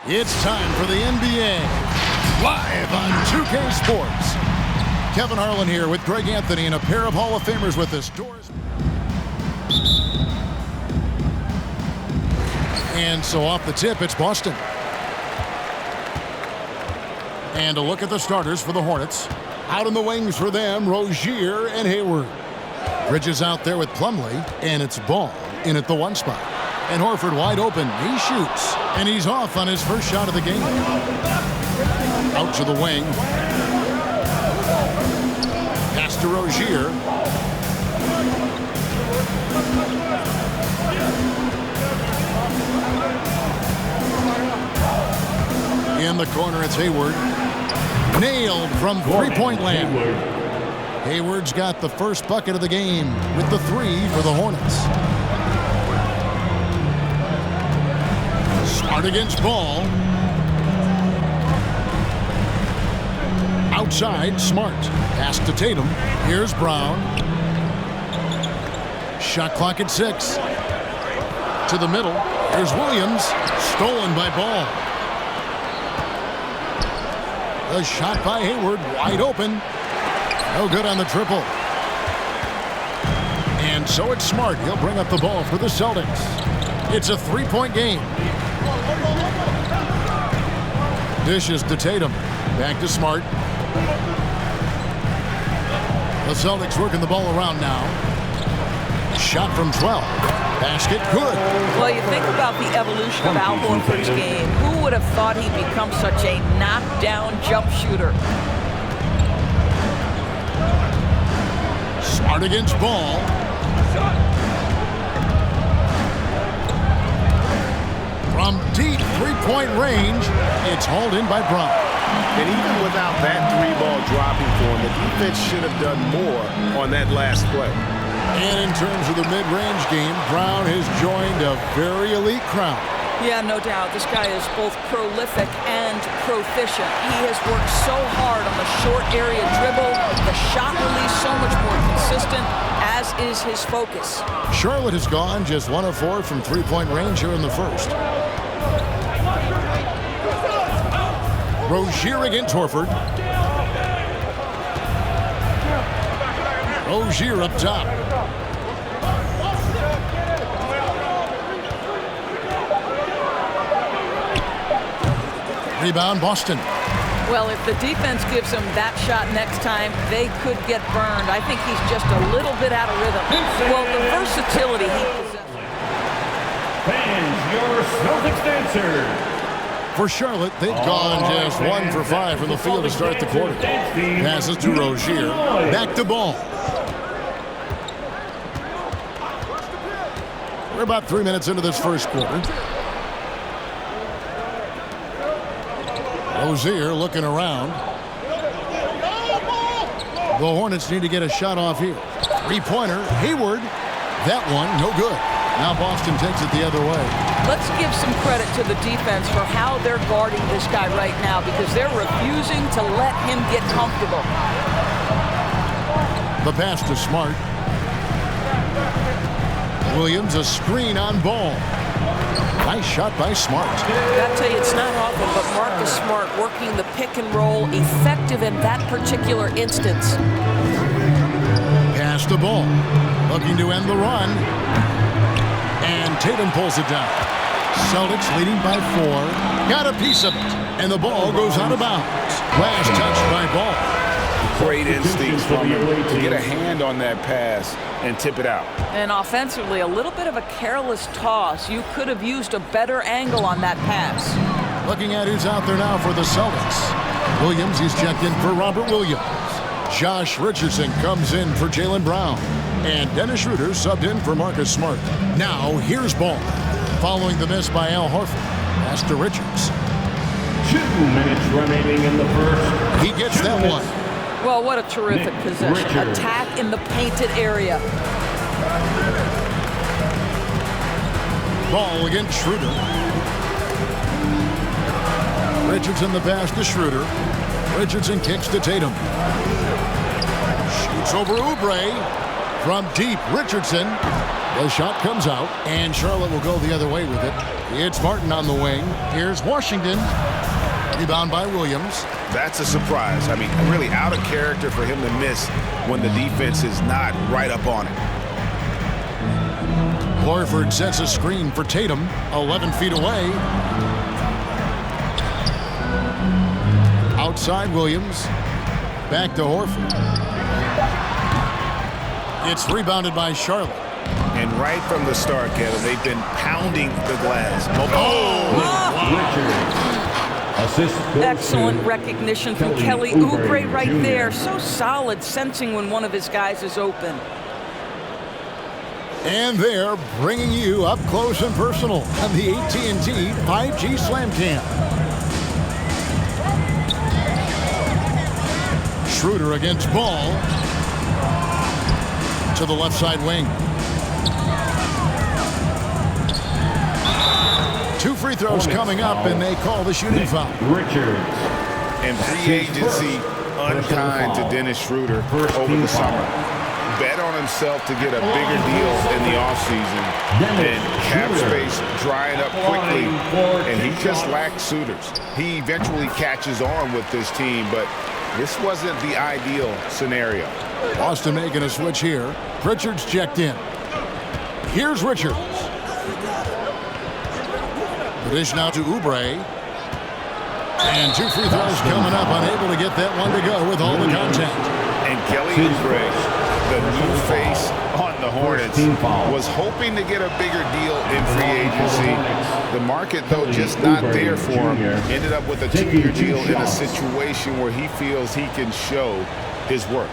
It's time for the NBA, live on 2K Sports. Kevin Harlan here with Greg Anthony and a pair of Hall of Famers with us. And so off the tip, it's Boston. And a look at the starters for the Hornets. Out in the wings for them, Rozier and Hayward. Bridges out there with Plumlee, and it's Ball in at the one spot. And Horford wide open. He shoots, and he's off on his first shot of the game. Out to the wing. Pass to Rozier. In the corner, it's Hayward. Nailed from three-point land. Hayward's got the first bucket of the game with the three for the Hornets. Smart against Ball. Outside, Smart. Pass to Tatum. Here's Brown. Shot clock at 6. To the middle. Here's Williams. Stolen by Ball. A shot by Hayward. Wide open. No good on the triple. And so it's Smart. He'll bring up the ball for the Celtics. It's a three-point game. Dishes to Tatum. Back to Smart. The Celtics working the ball around now. Shot from 12. Basket good. Well, you think about the evolution of Al Horford's game. Who would have thought he'd become such a knockdown jump shooter? Smart against Ball. From deep three-point range, it's hauled in by Brown. And even without that three-ball dropping for him, the defense should have done more on that last play. And in terms of the mid-range game, Brown has joined a very elite crowd. Yeah, no doubt. This guy is both prolific and proficient. He has worked so hard on the short area dribble, the shot release so much more consistent, as is his focus. Charlotte has gone just 1 of 4 from three-point range here in the first. Rozier against Horford. Rozier up top. Rebound, Boston. Well, if the defense gives him that shot next time, they could get burned. I think he's just a little bit out of rhythm. Well, the versatility he possesses. Fans, your Celtics dancer. For Charlotte, they've gone just 1 for 5 from the field to start the quarter. Passes to Rozier. Back to Ball. We're about 3 minutes into this first quarter. Rozier looking around. The Hornets need to get a shot off here. Three-pointer, Hayward. That one, no good. Now Boston takes it the other way. Let's give some credit to the defense for how they're guarding this guy right now because they're refusing to let him get comfortable. The pass to Smart. Williams, a screen on Ball. Nice shot by Smart. I'll tell you, it's not often, but Marcus Smart working the pick and roll, effective in that particular instance. Pass the Ball. Looking to end the run. And Tatum pulls it down. Celtics leading by 4. Got a piece of it. And the ball goes out of bounds. Last touch by Ball. Great instincts from him to get a hand on that pass and tip it out. And offensively, a little bit of a careless toss. You could have used a better angle on that pass. Looking at who's out there now for the Celtics. Williams, he's checked in for Robert Williams. Josh Richardson comes in for Jaylen Brown. And Dennis Schroeder subbed in for Marcus Smart. Now, here's Ball. Following the miss by Al Horford. Pass to Richards. 2 minutes remaining in the first. He gets that one. Well, what a terrific possession. Attack in the painted area. Ball against Schroeder. Richardson the pass to Schroeder. Richardson kicks to Tatum. Shoots over Oubre. From deep, Richardson. The shot comes out, and Charlotte will go the other way with it. It's Martin on the wing. Here's Washington. Rebound by Williams. That's a surprise. I mean, really out of character for him to miss when the defense is not right up on it. Horford sets a screen for Tatum, 11 feet away. Outside Williams. Back to Horford. It's rebounded by Charlotte. And right from the start, Kevin, they've been pounding the glass. Excellent recognition from Kelly Oubre right there. So solid, sensing when one of his guys is open. And they're bringing you up close and personal on the AT&T 5G Slam Cam. Schroeder against Ball. To the left side wing. 2 free throws coming up, and they call the shooting foul. Richards. And free agency unkind to Dennis Schroeder over the summer. Bet on himself to get a bigger deal in the offseason. And cap space drying up quickly, and he just lacked suitors. He eventually catches on with this team, but this wasn't the ideal scenario. Boston making a switch here. Richards checked in. Here's Richards. The dish now to Oubre. And 2 free throws coming up. Unable to get that one to go with all the contact. And Kelly Oubre, the new face on the Hornets, was hoping to get a bigger deal in free agency. The market, though, just not there for him. Ended up with a 2-year deal in a situation where he feels he can show his work.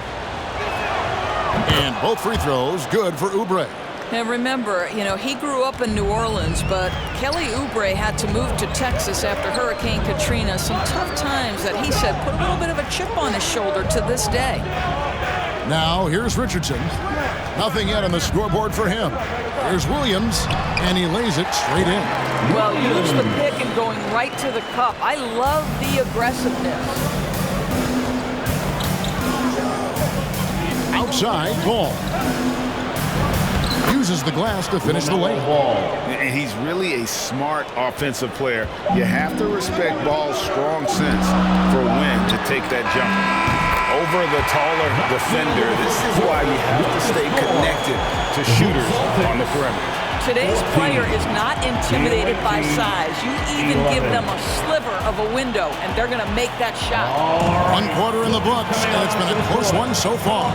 And both free throws good for Oubre. And remember, he grew up in New Orleans, but Kelly Oubre had to move to Texas after Hurricane Katrina. Some tough times that he said put a little bit of a chip on his shoulder to this day. Now, here's Richardson. Nothing yet on the scoreboard for him. Here's Williams, and he lays it straight in. Well, use the pick and going right to the cup. I love the aggressiveness. Outside, Ball. Uses the glass to finish the lane. And he's really a smart offensive player. You have to respect Ball's strong sense for when to take that jump. Over the taller defender, this is why you have to stay connected to shooters on the perimeter. Today's player is not intimidated by size. You even give them a sliver of a window, and they're going to make that shot. 1 quarter in the books, and it's been a close one so far.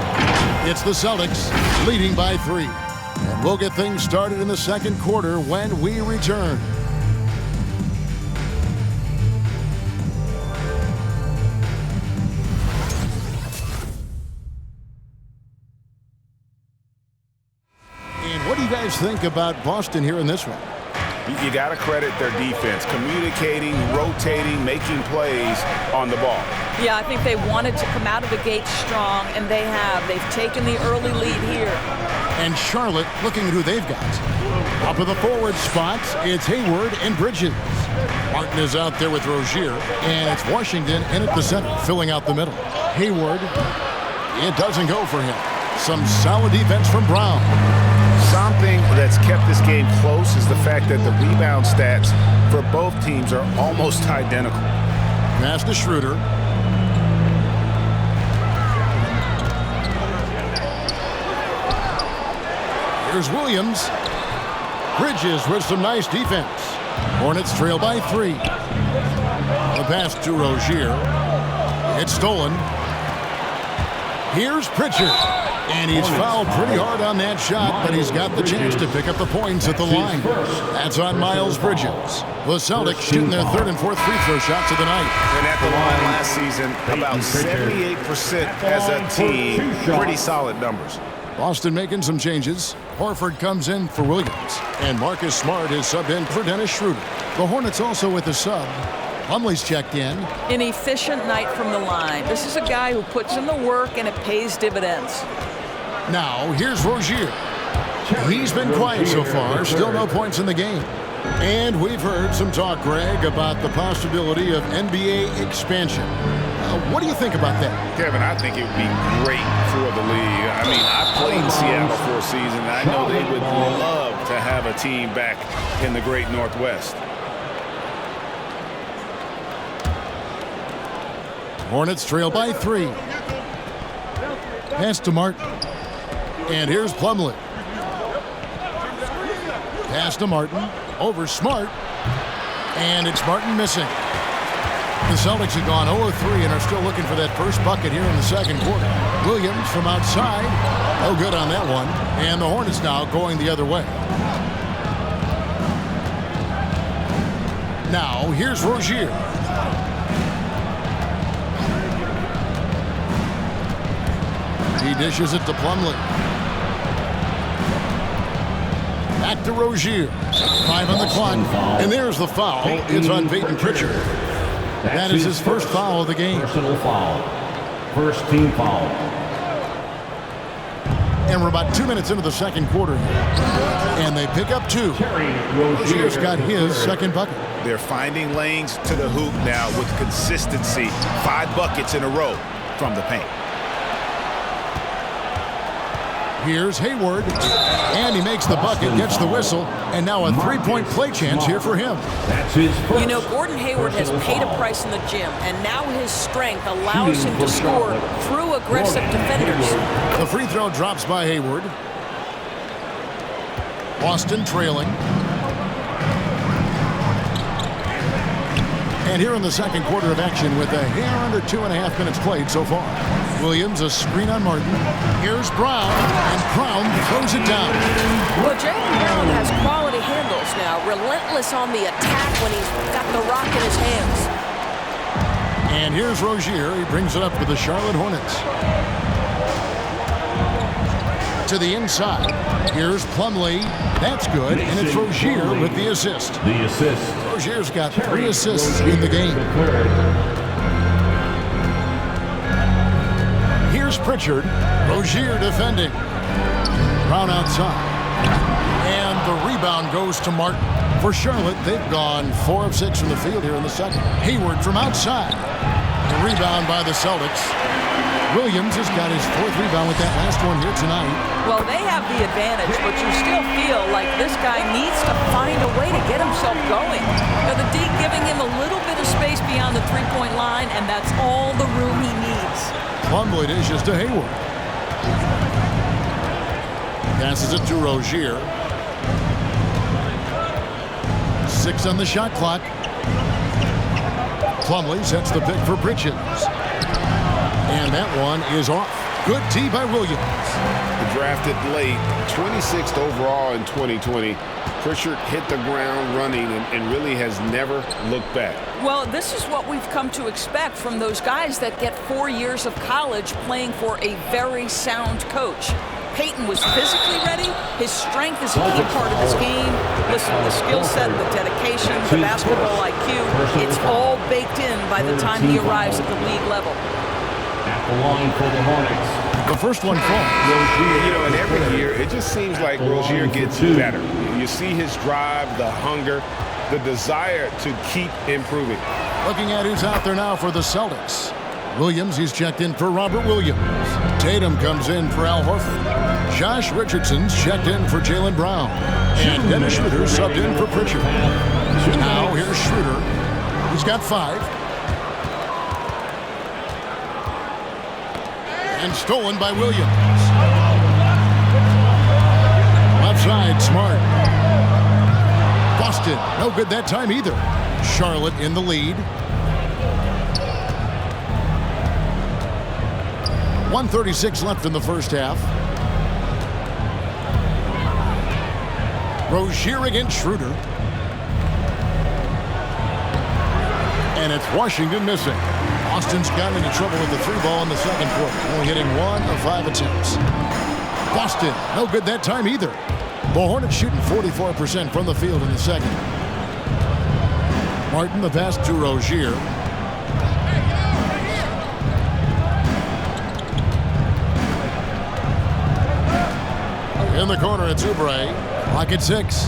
It's the Celtics leading by 3. And we'll get things started in the second quarter when we return. And what do you guys think about Boston here in this one? You got to credit their defense, communicating, rotating, making plays on the ball. Yeah, I think they wanted to come out of the gate strong, and they have. They've taken the early lead here. And Charlotte looking at who they've got. Up of the forward spots, it's Hayward and Bridges. Martin is out there with Rozier, and it's Washington in at the center, filling out the middle. Hayward, it doesn't go for him. Some solid defense from Brown. Something that's kept this game close is the fact that the rebound stats for both teams are almost identical. Pass to Schroeder. Here's Williams. Bridges with some nice defense. Hornets trail by 3. The pass to Rozier. It's stolen. Here's Pritchard. And he's fouled pretty hard on that shot, but he's got the chance to pick up the points at the line. That's on Miles Bridges. The Celtics shooting their 3rd and 4th free throw shots of the night. And at the line last season, about 78% as a team. Pretty solid numbers. Boston making some changes. Horford comes in for Williams. And Marcus Smart is subbed in for Dennis Schroeder. The Hornets also with a sub. Plumlee's checked in. An efficient night from the line. This is a guy who puts in the work and it pays dividends. Now, here's Rozier. He's been quiet so far. Still no points in the game. And we've heard some talk, Greg, about the possibility of NBA expansion. What do you think about that? Kevin, I think it would be great for the league. I mean, I played in Seattle for a season, and I know they would love to have a team back in the great Northwest. Hornets trail by 3. Pass to Martin. And here's Plumlee. Pass to Martin. Over Smart. And it's Martin missing. The Celtics have gone 0-3 and are still looking for that first bucket here in the second quarter. Williams from outside. No good on that one. And the Hornets now going the other way. Now, here's Rozier. He dishes it to Plumlee. Back to Rozier. 5 on the clock. And there's the foul. It's on Peyton Pritchard. That is his first foul of the game. Personal foul. First team foul. And we're about 2 minutes into the second quarter here. And they pick up 2. Rozier's got his second bucket. They're finding lanes to the hoop now with consistency. 5 buckets in a row from the paint. Here's Hayward, and he makes the bucket, gets the whistle, and now a three-point play chance here for him. You know, Gordon Hayward has paid a price in the gym, and now his strength allows him to score through aggressive defenders. The free throw drops by Hayward. Boston trailing. And here in the second quarter of action with a hair under 2.5 minutes played so far. Williams, a screen on Martin. Here's Brown, and Brown throws it down. Well, Jaylen Brown has quality handles now, relentless on the attack when he's got the rock in his hands. And here's Rozier. He brings it up for the Charlotte Hornets. To the inside. Here's Plumlee. That's good, and it's Rozier with the assist. The assist. Rozier's got 3 assists in the game. Here's Pritchard. Rozier defending. Brown outside. And the rebound goes to Martin. For Charlotte, they've gone 4 of 6 from the field here in the second. Hayward from outside. The rebound by the Celtics. Williams has got his 4th rebound with that last one here tonight. Well, they have the advantage, but you still feel like this guy needs to find a way to get himself going. Now, the D giving him a little bit of space beyond the three-point line, and that's all the room he needs. Plumlee dishes to Hayward. Passes it to Rozier. 6 on the shot clock. Plumlee sets the pick for Pritchard. And that one is off. Good tee by Williams. Drafted late, 26th overall in 2020. Pritchard hit the ground running and really has never looked back. Well, this is what we've come to expect from those guys that get 4 years of college playing for a very sound coach. Peyton was physically ready. His strength is a key part of his game. Listen, the skill set, the dedication, the basketball IQ, it's all baked in by the time he arrives at the league level. At the line for the Hornets. The first one falls. You know, and every year, it just seems like Rozier gets better. You see his drive, the hunger, the desire to keep improving. Looking at who's out there now for the Celtics. Williams, he's checked in for Robert Williams. Tatum comes in for Al Horford. Josh Richardson's checked in for Jaylen Brown. And Dennis Schroeder subbed in for Pritchard. Now here's Schroeder. He's got 5. And stolen by Williams. Left side, Smart. Boston, no good that time either. Charlotte in the lead. 1:36 left in the first half. Rozier against Schroeder. And it's Washington missing. Boston's gotten into trouble with the 3 ball in the second quarter, only hitting 1 of 5 attempts. Boston, no good that time either. The Hornets shooting 44% from the field in the second. Martin, the pass to Rozier. In the corner, it's Oubre. Clock at 6.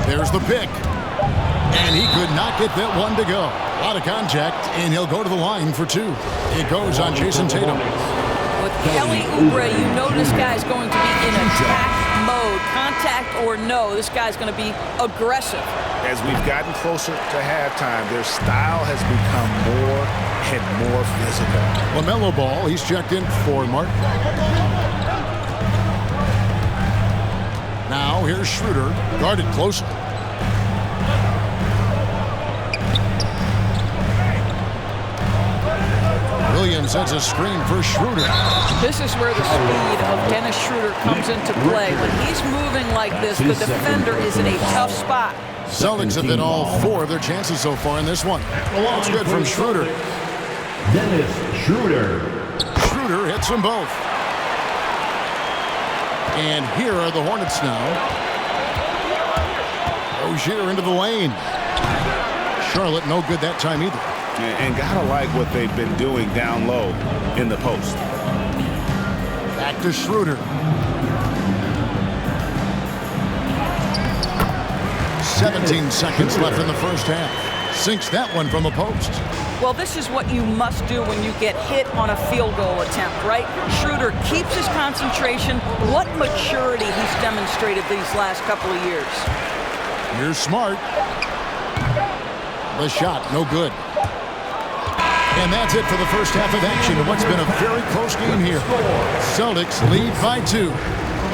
There's the pick. And he could not get that one to go. Out of contact, and he'll go to the line for 2. It goes on Jason Tatum. With Kelly Oubre, you know this guy's going to be in attack mode. Contact or no, this guy's going to be aggressive. As we've gotten closer to halftime, their style has become more and more physical. LaMelo Ball, he's checked in for Martin. Now here's Schroeder, guarded closely. Williams sets a screen for Schroeder. This is where the speed of Dennis Schroeder comes into play. When he's moving like this, the defender is in a tough spot. Celtics have hit all 4 of their chances so far in this one. That's good from Schroeder. Dennis Schroeder. Schroeder hits them both. And here are the Hornets now. Rozier into the lane. Charlotte no good that time either. And gotta like what they've been doing down low in the post. Back to Schroeder. 17 seconds left in the first half. Sinks that one from the post. Well, this is what you must do when you get hit on a field goal attempt, right? Schroeder keeps his concentration. What maturity he's demonstrated these last couple of years. Here's Smart. The shot, no good. And that's it for the first half of action in what's been a very close game here. Celtics lead by 2.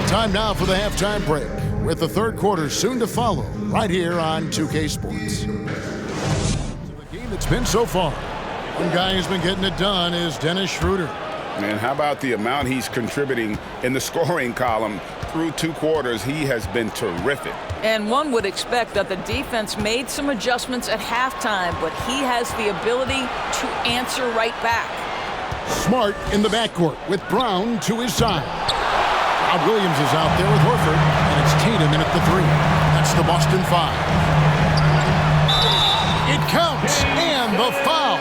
Time now for the halftime break, with the third quarter soon to follow, right here on 2K Sports. The game that's been so far. One guy who's been getting it done is Dennis Schroeder. And how about the amount he's contributing in the scoring column? Through 2 quarters, he has been terrific. And one would expect that the defense made some adjustments at halftime, but he has the ability to answer right back. Smart in the backcourt with Brown to his side. Rob Williams is out there with Horford, and it's Tatum in at the 3. That's the Boston 5. It counts, and the foul.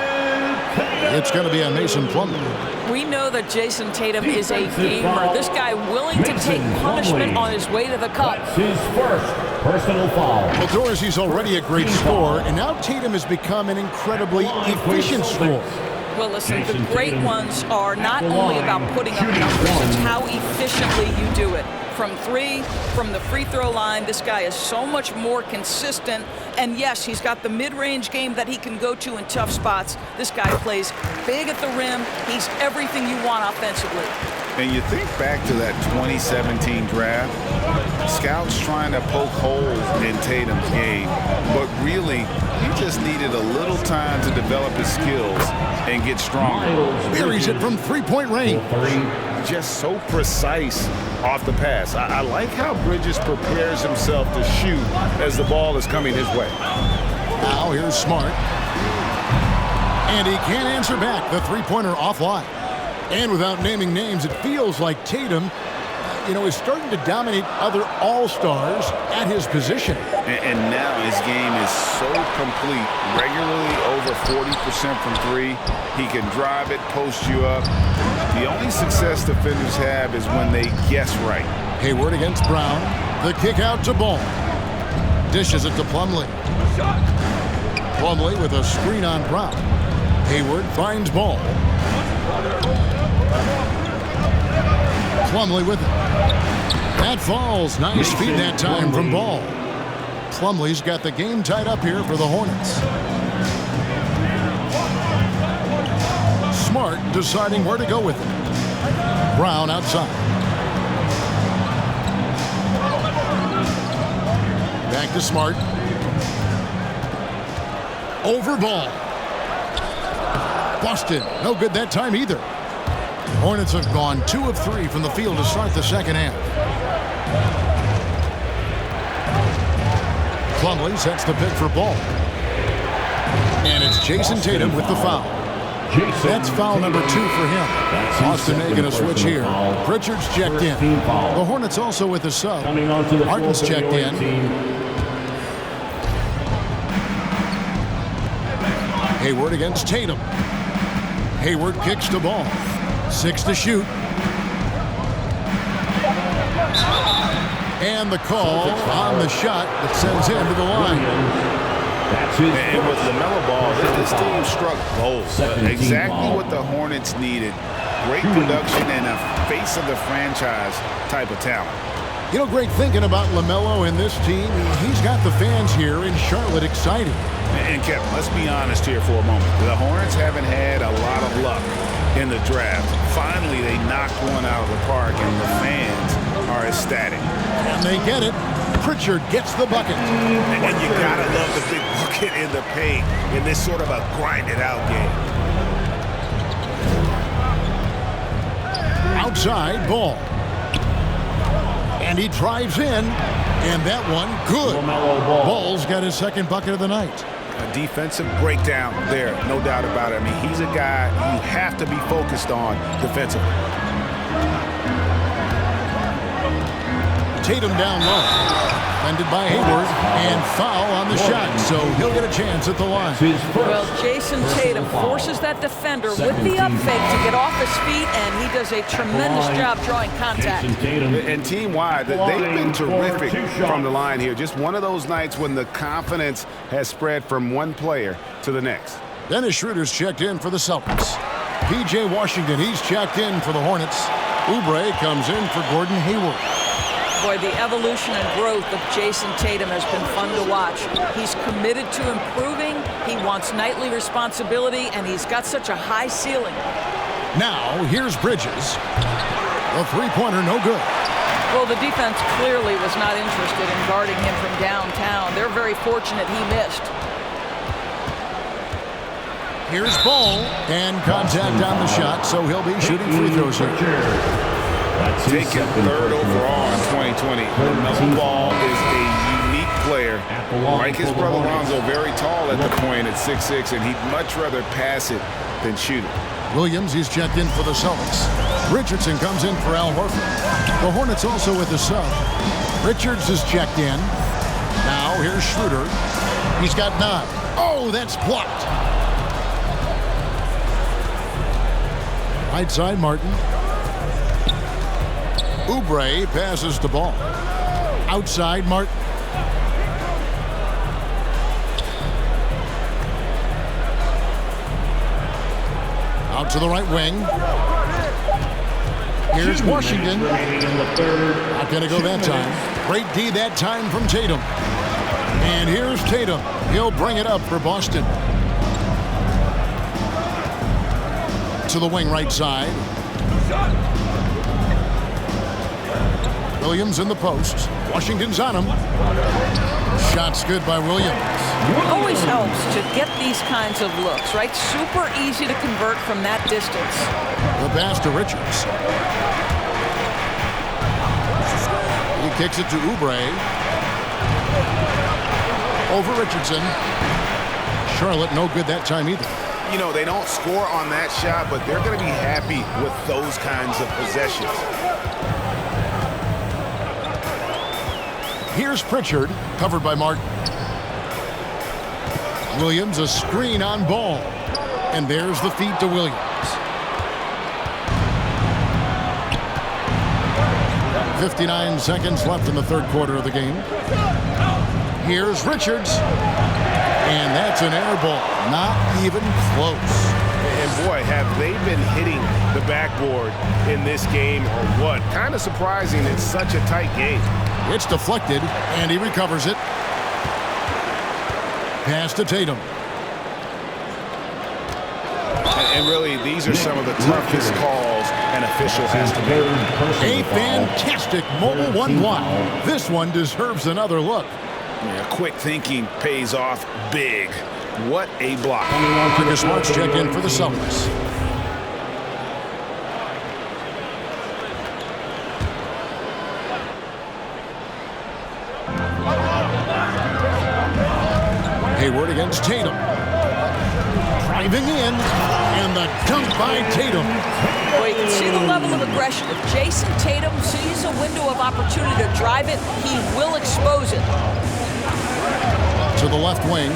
It's going to be on Mason Plumlee. We know that Jason Tatum is a gamer. This guy willing to take punishment on his way to the cup. That's his first personal foul. Well, Dorsey's already a great scorer, and now Tatum has become an incredibly efficient scorer. Well, listen, the great ones are not only about putting up numbers, it's how efficiently you do it. From 3, from the free throw line, this guy is so much more consistent. And yes, he's got the mid-range game that he can go to in tough spots. This guy plays big at the rim. He's everything you want offensively. And you think back to that 2017 draft, scouts trying to poke holes in Tatum's game, but really, he just needed a little time to develop his skills and get stronger. Buries it from three-point range. Just so precise off the pass. I like how Bridges prepares himself to shoot as the ball is coming his way. Now here's Smart. And he can't answer back. The three-pointer offline. And without naming names, it feels like Tatum, is starting to dominate other all-stars at his position. And now his game is so complete. Regularly over 40% from 3. He can drive it, post you up. The only success defenders have is when they guess right. Hayward against Brown. The kick out to Ball. Dishes it to Plumlee. Plumlee with a screen on Brown. Hayward finds Ball. Plumlee with it. That falls. Nice feed that time from Ball. Plumlee's got the game tied up here for the Hornets. Smart deciding where to go with it. Brown outside. Back to Smart. Over Ball. Busted. No good that time either. Hornets have gone 2 of 3 from the field to start the second half. Plumlee sets the pick for Ball. And it's Jason Tatum with the foul. That's foul number 2 for him. Austin making a switch here. Pritchard's checked in. The Hornets also with a sub. Martin's checked in. Hayward against Tatum. Hayward kicks the ball. 6 to shoot. And the call on the shot that sends him to the line. And with LaMelo Ball, this team struck gold. Exactly what the Hornets needed. Great production and a face of the franchise type of talent. You know, great thinking about LaMelo and this team. He's got the fans here in Charlotte excited. And Kevin, let's be honest here for a moment. The Hornets haven't had a lot of luck in the draft. Finally, they knocked one out of the park, and the fans are ecstatic. And they get it. Pritchard gets the bucket. And you gotta love the big bucket in the paint in this sort of a grinded-out game. Outside ball. And he drives in. And that one, good. Ball's got his second bucket of the night. A defensive breakdown there, no doubt about it. I mean, he's a guy you have to be focused on defensively. Tatum down low. Defended by Hayward. And foul on the shot. So he'll get a chance at the line. Well, Jason Tatum forces that defender with the up fake to get off his feet, and he does a tremendous job drawing contact. And team-wide, they've been terrific from the line here. Just one of those nights when the confidence has spread from one player to the next. Dennis Schroeder's checked in for the Celtics. P.J. Washington, he's checked in for the Hornets. Oubre comes in for Gordon Hayward. Boy, the evolution and growth of Jason Tatum has been fun to watch. He's committed to improving, he wants nightly responsibility, and he's got such a high ceiling. Now, here's Bridges. The three-pointer, no good. Well, the defense clearly was not interested in guarding him from downtown. They're very fortunate he missed. Here's Ball, and contact on the shot, so he'll be shooting free throws here. Taken third overall in 2020. LaMelo Ball is a unique player. Like his brother Lonzo, very tall at the point at 6'6", and he'd much rather pass it than shoot it. Williams, he's checked in for the Celtics. Richardson comes in for Al Horford. The Hornets also with the sub. Richards is checked in. Now here's Schroeder. He's got 9. Oh, that's blocked. Right side, Martin. Oubre passes the ball. Outside, Martin. Out to the right wing. Here's Washington. Not going to go that time. Great D that time from Tatum. And here's Tatum. He'll bring it up for Boston. To the wing right side. Williams in the post. Washington's on him. Shot's good by Williams. Always helps to get these kinds of looks, right? Super easy to convert from that distance. The pass to Richards. He kicks it to Oubre. Over Richardson. Charlotte no good that time either. You know, they don't score on that shot, but they're going to be happy with those kinds of possessions. Here's Pritchard, covered by Martin. Williams, a screen on Ball. And there's the feed to Williams. 59 seconds left in the third quarter of the game. Here's Richards. And that's an air ball. Not even close. And boy, have they been hitting the backboard in this game or what? Kind of surprising it's such a tight game. It's deflected, and he recovers it. Pass to Tatum. And really, these are some of the toughest calls an official has to make. A fantastic mobile one block. This one deserves another look. Yeah, quick thinking pays off big. What a block. Marcus Smart's checked in for the Celtics. Hayward against Tatum. Driving in, and the dunk by Tatum. Well, you can see the level of aggression. If Jason Tatum sees a window of opportunity to drive it, he will expose it. To the left wing.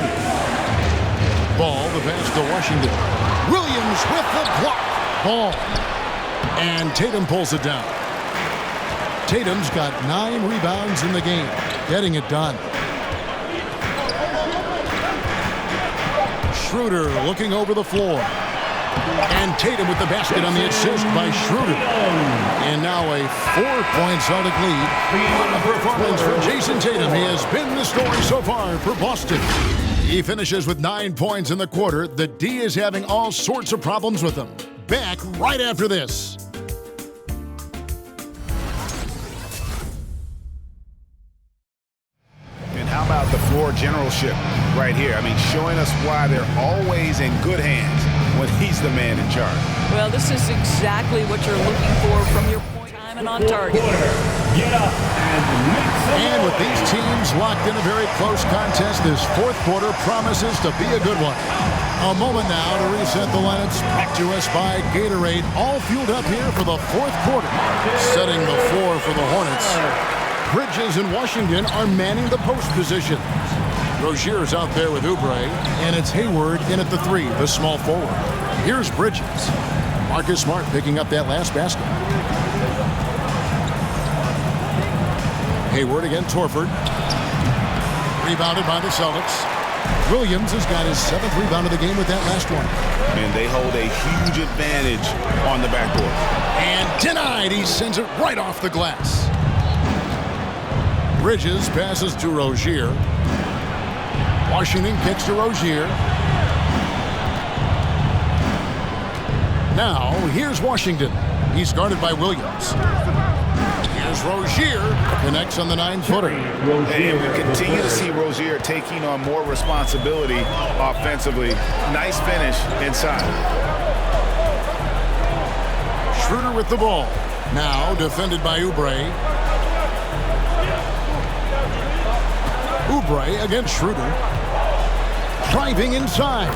Ball, the pass to Washington. Williams with the block. Ball. And Tatum pulls it down. Tatum's got 9 rebounds in the game. Getting it done. Schroeder looking over the floor. And Tatum with the basket on the assist by Schroeder. And now a 4-point Celtic lead. What a performance for Jason Tatum. He has been the story so far for Boston. He finishes with 9 points in the quarter. The D is having all sorts of problems with him. Back right after this. And how about the floor generalship right here? I mean, showing us why they're always in good hands when he's the man in charge. Well, this is exactly what you're looking for from your point time and on target. Get up And with these teams locked in a very close contest, this fourth quarter promises to be a good one. A moment now to reset the lineups. Brought to us by Gatorade. All fueled up here for the fourth quarter. Setting the floor for the Hornets. Bridges and Washington are manning the post position. Rozier's out there with Oubre, and it's Hayward in at the 3, the small forward. Here's Bridges. Marcus Smart picking up that last basket. Hayward against Horford. Rebounded by the Celtics. Williams has got his 7th rebound of the game with that last one. And they hold a huge advantage on the backboard. And denied. He sends it right off the glass. Bridges passes to Rozier. Washington kicks to Rozier. Now, here's Washington. He's guarded by Williams. Here's Rozier. Connects on the 9-footer. And we continue to see Rozier taking on more responsibility offensively. Nice finish inside. Schroeder with the ball. Now defended by Oubre. Oubre against Schroeder. Driving inside.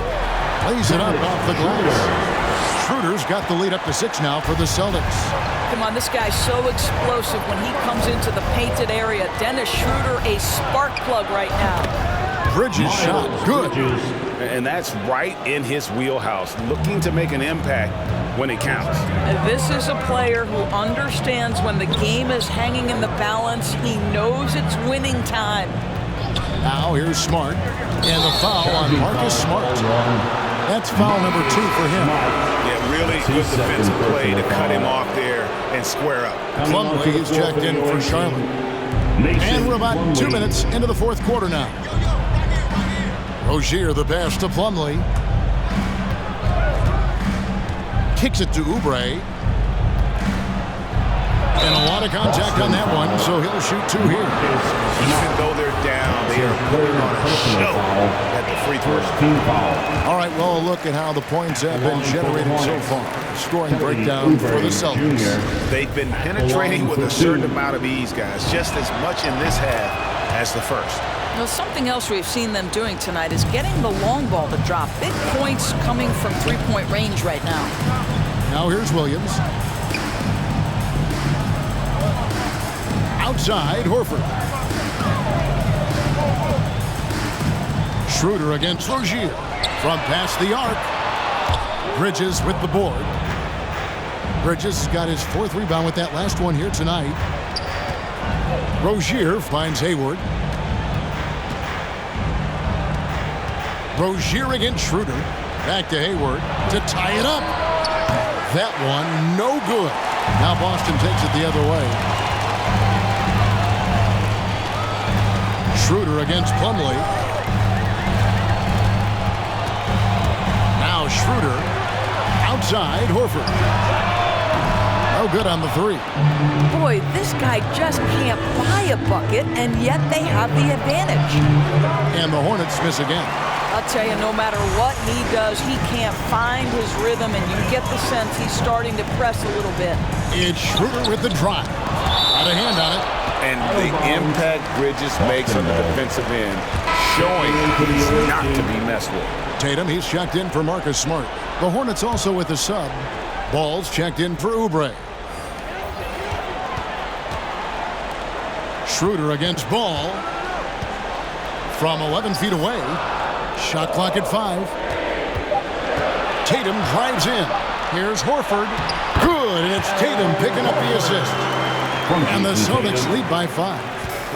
Lays it up off the glass. Schroeder's got the lead up to 6 now for the Celtics. Come on, this guy's so explosive when he comes into the painted area. Dennis Schroeder, a spark plug right now. Bridges shot good. And that's right in his wheelhouse, looking to make an impact when it counts. This is a player who understands when the game is hanging in the balance. He knows it's winning time. Now here's Smart. And the foul on Marcus Smart. That's foul number 2 for him. Yeah, really good defensive play to cut him off there and square up. Plumlee is checked in for Charlotte. And we're about 2 minutes into the fourth quarter now. Rozier the pass to Plumlee. Kicks it to Oubre. And a lot of contact on that one, so he'll shoot 2 here. Even though they're down, they are putting on a show at the free throw. All right, well, look at how the points have been generated so far. Scoring breakdown for the Celtics. They've been penetrating with a certain amount of ease, guys, just as much in this half as the first. Now, something else we've seen them doing tonight is getting the long ball to drop. Big points coming from three-point range right now. Now here's Williams. Outside, Horford. Schroeder against Rozier. From past the arc. Bridges with the board. Bridges has got his 4th rebound with that last one here tonight. Rozier finds Hayward. Rozier against Schroeder. Back to Hayward to tie it up. That one, no good. Now Boston takes it the other way. Schroeder against Plumlee. Now Schroeder. Outside, Horford. No good on the 3. Boy, this guy just can't buy a bucket, and yet they have the advantage. And the Hornets miss again. I'll tell you, no matter what he does, he can't find his rhythm, and you get the sense he's starting to press a little bit. It's Schroeder with the drive. Got a hand on it. And the impact Bridges makes on the defensive end, showing he's not to be messed with. Tatum, he's checked in for Marcus Smart. The Hornets also with a sub. Ball's checked in for Oubre. Schroeder against Ball. From 11 feet away. Shot clock at 5. Tatum drives in. Here's Horford. Good, and it's Tatum picking up the assist. And the Celtics lead by 5.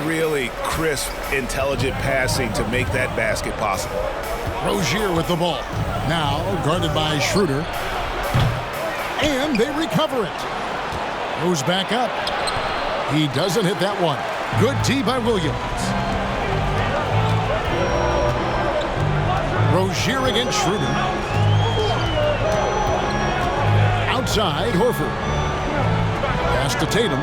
Really crisp, intelligent passing to make that basket possible. Rozier with the ball. Now guarded by Schroeder. And they recover it. Goes back up. He doesn't hit that one. Good D by Williams. Rozier against Schroeder. Outside, Horford. Pass to Tatum.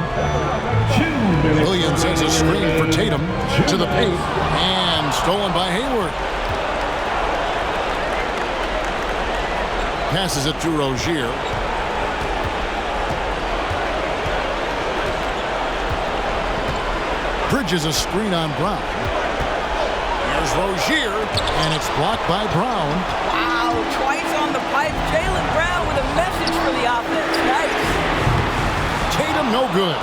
Williams sends a screen for Tatum to the paint. And stolen by Hayward. Passes it to Rozier. Bridges a screen on Brown. Here's Rozier, and it's blocked by Brown. Wow, twice on the pipe. Jaylen Brown with a message for the offense. Nice. Tatum no good.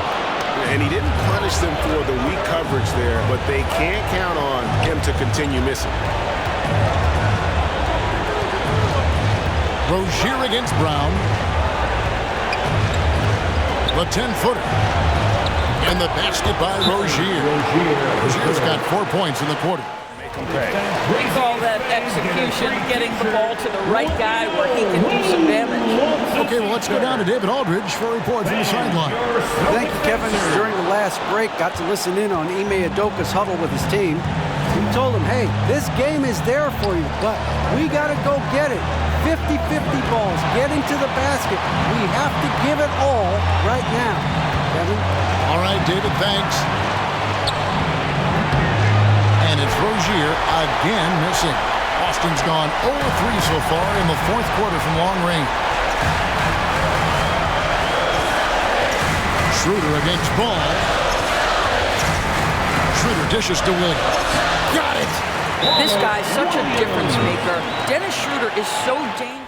And he didn't punish them for the weak coverage there, but they can't count on him to continue missing. Rozier against Brown. The 10-footer. And the basket by Rozier. Rozier's got 4 points in the quarter. We call that execution, getting the ball to the right guy where he can do some damage. Okay, well, let's go down to David Aldridge for a report from the sideline. Thank you, Kevin. During the last break, got to listen in on Ime Udoka's huddle with his team. He told him, hey, this game is there for you, but we got to go get it. 50-50 balls, getting to the basket. We have to give it all right now. Kevin? All right, David, thanks. And it's Rozier again missing. Boston's gone 0-3 so far in the fourth quarter from long range. Schroeder against Ball. Schroeder dishes to Williams. Got it! This guy's such a difference maker. Dennis Schroeder is so dangerous.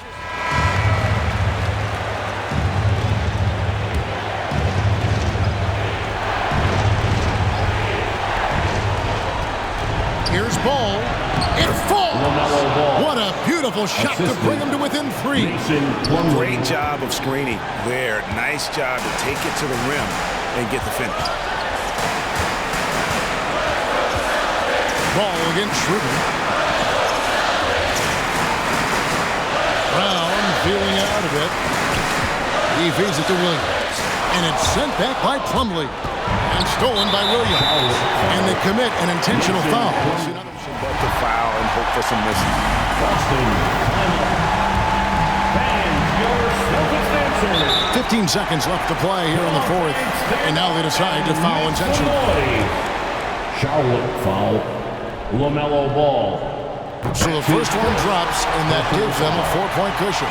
Here's Ball. It falls! What a beautiful shot to bring him to within 3. Great job of screening there. Nice job to take it to the rim and get the finish. Ball against Schroeder. Brown feeling out of it. He feeds it to Williams. And it's sent back by Plumlee. And stolen by Williams. And they commit an intentional foul. But to foul and hope for some missing. Boston, fans, your Celtics answer. 15 seconds left to play here in the fourth. And now they decide to foul intentionally. Charlotte foul. LaMelo Ball. So the first one drops, and that gives them a 4-point cushion.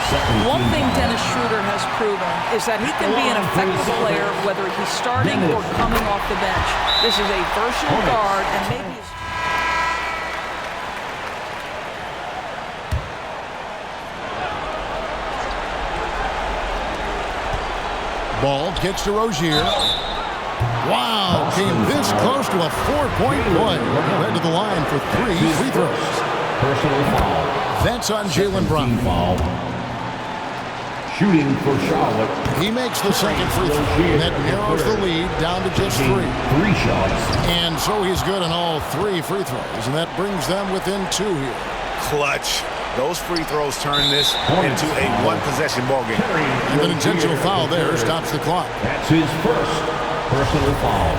One thing Dennis Schroeder has proven is that he can be an effective player whether he's starting or coming off the bench. This is a versatile guard, and maybe he's... Ball gets to Rozier. Wow, came this close to a 4-point play. Led to the line for 3 free throws. Personal foul. That's on Jaylen Brown. Foul. Shooting for Charlotte. He makes the second free throw. That narrows the lead down to just 3. 3 shots. And so he's good on all 3 free throws. And that brings them within 2 here. Clutch. Those free throws turn this into a one-possession ball game. And an intentional foul there stops the clock. That's his first personal foul.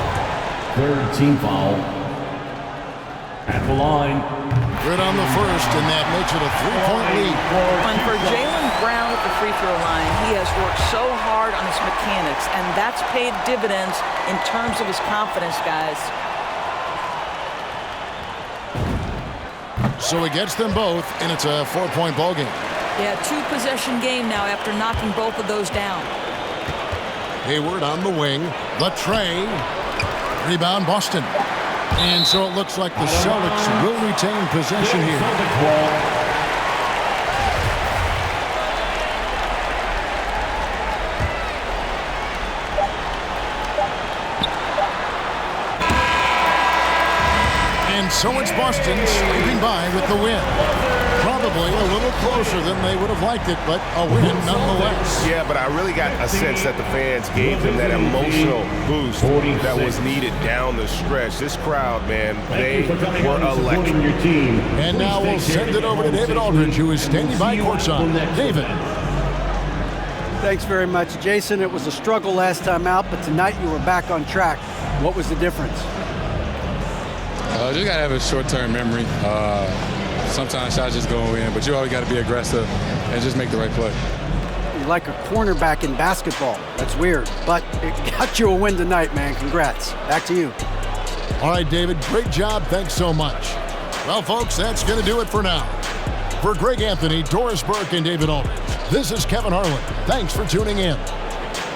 Third team foul. At the line. Good on the first, and that makes it a 3-point lead. And for Jaylen Brown at the free throw line, he has worked so hard on his mechanics, and that's paid dividends in terms of his confidence, guys. So he gets them both, and it's a 4-point ball game. Yeah, 2-possession game now after knocking both of those down. Hayward on the wing. The tray. Rebound Boston. And so it looks like the Celtics will retain possession here. And so it's Boston sweeping by with the win. Probably a little closer than they would have liked it, but a win nonetheless. Yeah, but I really got a sense that the fans gave them that emotional boost that was needed down the stretch. This crowd, man, they were electric. And now we'll send it over to David Aldridge, who is standing by courtside. David. Thanks very much, Jason. It was a struggle last time out, but tonight you were back on track. What was the difference? You got to have a short-term memory. Sometimes shots just go in, but you always got to be aggressive and just make the right play. You're like a cornerback in basketball. That's weird, but it got you a win tonight, man. Congrats. Back to you. All right, David, great job. Thanks so much. Well, folks, that's going to do it for now. For Greg Anthony, Doris Burke, and David Aldridge, this is Kevin Harlan. Thanks for tuning in.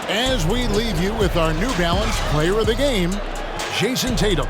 As we leave you with our New Balance Player of the Game, Jason Tatum.